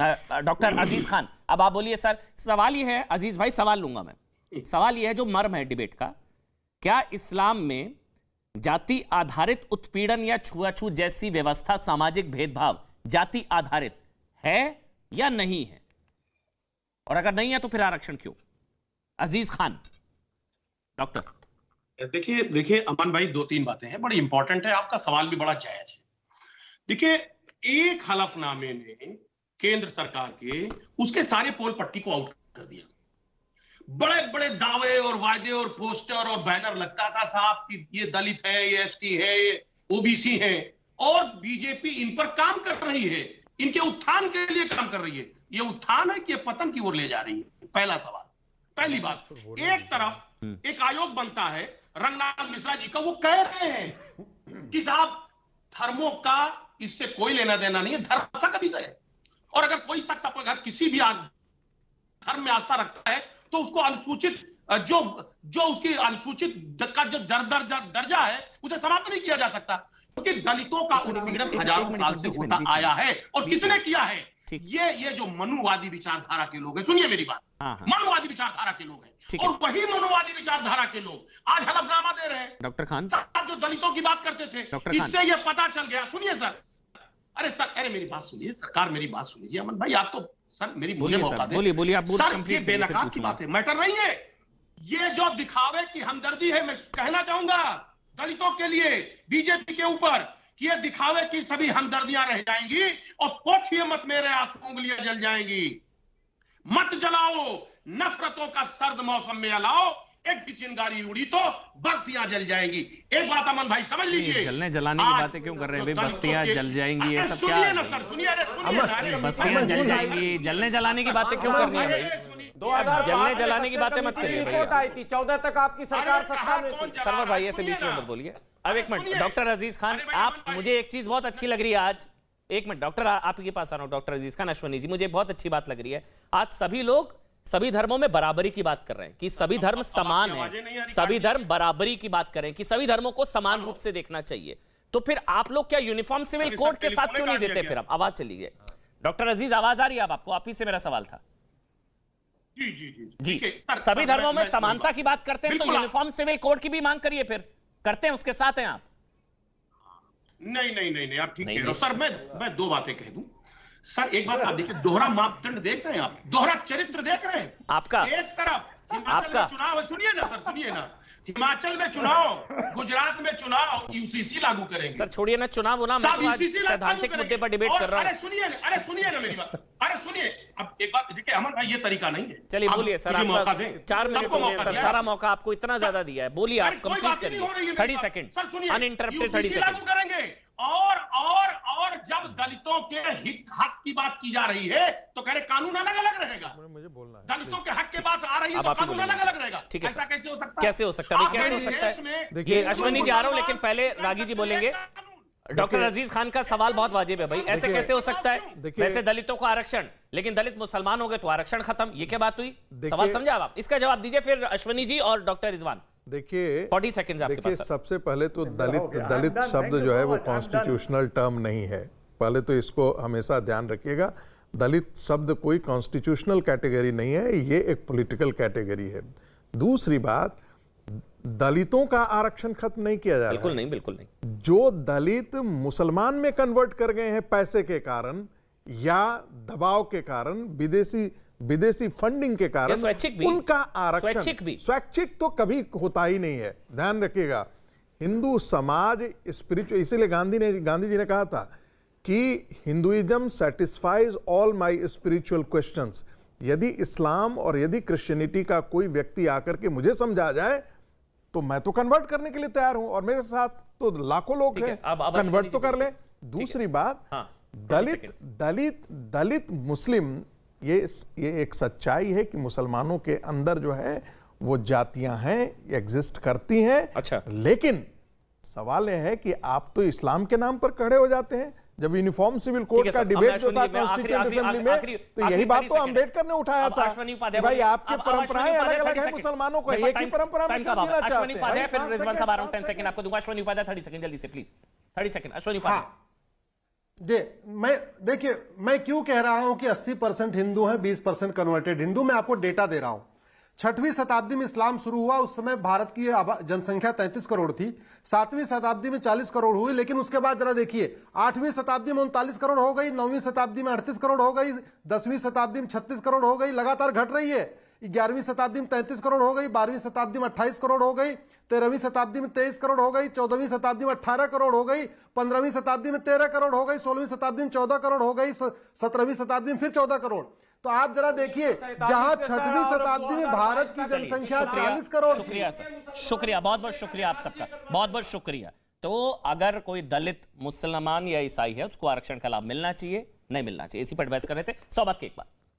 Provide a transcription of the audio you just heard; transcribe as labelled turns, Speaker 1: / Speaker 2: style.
Speaker 1: Doctor अजीज खान, अब आप बोलिए सर। सवाल ये है, अजीज भाई सवाल लूंगा मैं। सवाल ये है जो मर्म है डिबेट का, क्या इस्लाम में जाति आधारित उत्पीड़न या छुआछूत जैसी व्यवस्था, सामाजिक भेदभाव जाति आधारित है या नहीं है? और अगर नहीं है तो फिर आरक्षण क्यों? अजीज खान डॉक्टर।
Speaker 2: देखिए अमन भाई, दो तीन बातें हैं, बड़ी इंपॉर्टेंट है, आपका सवाल भी बड़ा जायज है। देखिए, एक हलफनामे ने केंद्र सरकार के उसके सारे पोल पट्टी को आउट कर दिया। बड़े बड़े दावे और वायदे और पोस्टर और बैनर लगता था साहब कि ये दलित है, ये एसटी है, ये ओबीसी है, और बीजेपी इन पर काम कर रही है, इनके उत्थान के लिए काम कर रही है। ये उत्थान है कि ये पतन की ओर ले जा रही है? पहला सवाल। पहली बात, एक तरफ एक आयोग बनता है रंगनाथ मिश्रा जी का, वो कह रहे हैं कि साहब धर्मों का इससे कोई लेना देना नहीं है, धर्म का विषय है, और अगर कोई शख्स अपने घर किसी भी धर्म में आस्था रखता है तो उसको अनुसूचित जो उसकी अनुसूचित का जो दर्जा है उसे समाप्त नहीं किया जा सकता, क्योंकि दलितों का उत्पीड़न हजारों साल से होता आया है। और किसने किया है? ये जो मनुवादी विचारधारा के लोग हैं, सुनिए मेरी बात, मनुवादी विचारधारा के लोग हैं, और वही मनुवादी विचारधारा के लोग आज हलफनामा दे रहे हैं।
Speaker 1: डॉक्टर खान
Speaker 2: साहब जो दलितों की बात करते थे, इससे ये पता चल गया। सुनिए सर, अरे सर, अरे मेरी बात सुनिए, सरकार मेरी बात सुनिए। अमन भाई आप तो सर मेरी मुझे मौका दें।
Speaker 1: बोलिए आप
Speaker 2: सर, ये बेनकाब की बात है, मैटर नहीं है। ये जो दिखावे की हमदर्दी है, मैं कहना चाहूंगा दलितों के लिए बीजेपी के ऊपर कि ये दिखावे की सभी हमदर्दियां रह जाएंगी, और पोछिए मत मेरे आंखों उंगलियां जल जाएंगी। मत जलाओ नफरतों का सर्द मौसम में अलाओ, एक भी चिंगारी उड़ी तो बस्तियां जल जाएंगी। एक बात अमन भाई समझ लीजिए,
Speaker 1: जलने जलाने की बातें क्यों कर रहे हैं भाई? बस्तियां जल जाएंगी, ये सब क्या?
Speaker 2: सुनिए ना सर, सुनिए,
Speaker 1: बस्तियां जल जाएंगी, जलने जलाने की बातें क्यों करनी है भाई?
Speaker 3: 2005
Speaker 1: जलने जलाने की बातें मत करिए भाई।
Speaker 3: रिपोर्ट आई थी, 14 तक आपकी सरकार सत्ता में थी।
Speaker 1: सरवर भाई ऐसे बीच में मत बोलिए। अब एक मिनट डॉक्टर अजीज खान, आप, मुझे एक चीज बहुत अच्छी लग रही है आज। एक मिनट डॉक्टर, आपके पास आ रहा हूं। डॉक्टर अजीज खान, अश्वनी जी, मुझे बहुत अच्छी बात लग रही है, आज सभी लोग सभी धर्मों में बराबरी की बात कर रहे हैं कि सभी धर्म समान हैं, सभी धर्म बराबरी की बात कर रहे हैं कि सभी धर्मों को समान रूप से देखना चाहिए। तो फिर आप लोग क्या यूनिफॉर्म सिविल कोड के साथ क्यों नहीं देते? फिर आप आवाज चलिए। डॉक्टर अजीज आवाज आ रही है? अब आपको, आप ही से मेरा सवाल था। जी, सभी धर्मों में समानता की बात करते हैं तो यूनिफॉर्म सिविल कोड की भी मांग करिए। फिर करते हैं, उसके साथ हैं आप?
Speaker 2: नहीं, आप ठीक कह रहे हो सर। मैं दो बातें कह दूं सर। एक बात आप देखिए, दोहरा मापदंड देख रहे हैं आप, दोहरा चरित्र देख रहे हैं
Speaker 1: आपका।
Speaker 2: एक तरफ हिमाचल में चुनाव है, सुनिए ना सर, सुनिए ना, हिमाचल में चुनाव, गुजरात में चुनाव, यूसीसी लागू करेंगे।
Speaker 1: सर छोड़िए ना चुनाव होना, मैं तो आज सैद्धांतिक मुद्दे पर डिबेट कर रहा हूं।
Speaker 2: अरे सुनिए ना मेरी बात, अरे सुनिए। अब एक बात देखिए अमन भाई, ये तरीका नहीं है।
Speaker 1: चलिए बोलिए सर, आप मौका दें, 4 मिनट सर, सारा मौका आपको इतना ज्यादा दिया है, बोलिए आप कंप्लीट करिए। 30 सेकंड अनइंटरप्टेड, 30 सेकंड
Speaker 2: करेंगे। और जब दलितों के हक की बात की जा रही है तो कह रहे कानून अलग अलग रहेगा। मुझे बोलना है, दलितों के हक की बात आ रही है तो कानून अलग अलग रहेगा।
Speaker 1: ठीक है,
Speaker 2: ऐसा कैसे हो सकता है?
Speaker 1: कैसे हो सकता है भाई, कैसे हो सकता है? देखिए अश्वनी जी आ रहा हूं, लेकिन पहले रागी जी बोलेंगे। डॉक्टर अजीज खान का सवाल बहुत वाजिब है भाई, ऐसे कैसे हो सकता है? वैसे दलितों को आरक्षण, लेकिन दलित मुसलमान हो गए तो आरक्षण खत्म, ये क्या बात हुई? सवाल समझा आप? इसका जवाब दीजिए फिर अश्वनी जी और डॉक्टर रिजवान।
Speaker 4: देखिए
Speaker 1: 40 सेकंड्स आपके पास।
Speaker 4: सबसे पहले तो दलित शब्द जो है वो कॉन्स्टिट्यूशनल टर्म नहीं है, पहले तो इसको हमेशा ध्यान रखिएगा। दलित शब्द कोई कॉन्स्टिट्यूशनल कैटेगरी नहीं है, ये एक पॉलिटिकल कैटेगरी है। दूसरी बात, दलितों का आरक्षण खत्म नहीं किया जा रहा है।
Speaker 1: बिल्कुल नहीं।
Speaker 4: जो दलित मुसलमान में कन्वर्ट कर गए हैं पैसे के कारण या दबाव के कारण, विदेशी फंडिंग के कारण, उनका आरक्षण स्वैच्छिक तो कभी होता ही नहीं है। ध्यान रखिएगा, हिंदू समाज स्पिरिचुअल, इसीलिए गांधी जी ने कहा था कि Hinduism satisfies all my spiritual questions. यदि इस्लाम और यदि क्रिश्चियनिटी का कोई व्यक्ति आकर के मुझे समझा जाए तो मैं तो कन्वर्ट करने के लिए तैयार हूं, और मेरे साथ तो लाखों लोग हैं, कन्वर्ट तो कर ले। दूसरी बात, दलित मुस्लिम, ये एक सच्चाई है कि मुसलमानों के अंदर जो है वो जातियां हैं, एग्जिस्ट करती हैं।
Speaker 1: अच्छा,
Speaker 4: लेकिन सवाल यह है कि आप तो इस्लाम के नाम पर खड़े हो जाते हैं। जब यूनिफॉर्म सिविल कोड का डिबेट जो था कॉन्स्टिट्यूएंट असेंबली में, तो यही बात तो अम्बेडकर ने उठाया था, भाई आपकी परंपराएं अलग अलग हैं, मुसलमानों को एक ही परंपरा में क्यों जीना चाहते हैं?
Speaker 1: फिर रिजवान साहब आ रहा हूं, 10 सेकंड आपको दूंगा। अश्वनी उपाध्याय 30 सेकंड जल्दी से प्लीज, 30 सेकंड। अश्वनी उपाध्याय
Speaker 5: देखिए मैं क्यों कह रहा हूं कि 80% हिंदू हैं, 20% कन्वर्टेड हिंदू। मैं आपको डेटा दे रहा हूं। 6वीं शताब्दी में इस्लाम शुरू हुआ, उस समय भारत की जनसंख्या 33 करोड़ थी। 7वीं शताब्दी में 40 करोड़ हुई, लेकिन उसके बाद जरा देखिए 8वीं शताब्दी में 39 करोड़ हो गई, 9वीं शताब्दी में 38 करोड़ हो गई, 10वीं शताब्दी में 36 करोड़ हो गई, लगातार घट रही है। 11वीं शताब्दी में 33 करोड़ हो गई, 12वीं शताब्दी में 28 करोड़ हो गई, 13वीं शताब्दी में 23 करोड़ हो गई, 14वीं शताब्दी में 18 करोड़ हो गई, 15वीं शताब्दी में 13 करोड़ हो गई, 16वीं शताब्दी में 14 करोड़ हो गई, 17वीं शताब्दी में फिर 14 करोड़। तो आप जरा देखिए, जहां 6वीं शताब्दी में भारत की जनसंख्या 40 करोड़।
Speaker 1: शुक्रिया सर, शुक्रिया, बहुत बहुत शुक्रिया आप सबका, बहुत बहुत शुक्रिया। तो अगर कोई दलित, मुसलमान या ईसाई है, उसको आरक्षण का लाभ मिलना चाहिए, नहीं मिलना चाहिए, इसी पर बहस कर रहे थे। 100 बात की एक बात।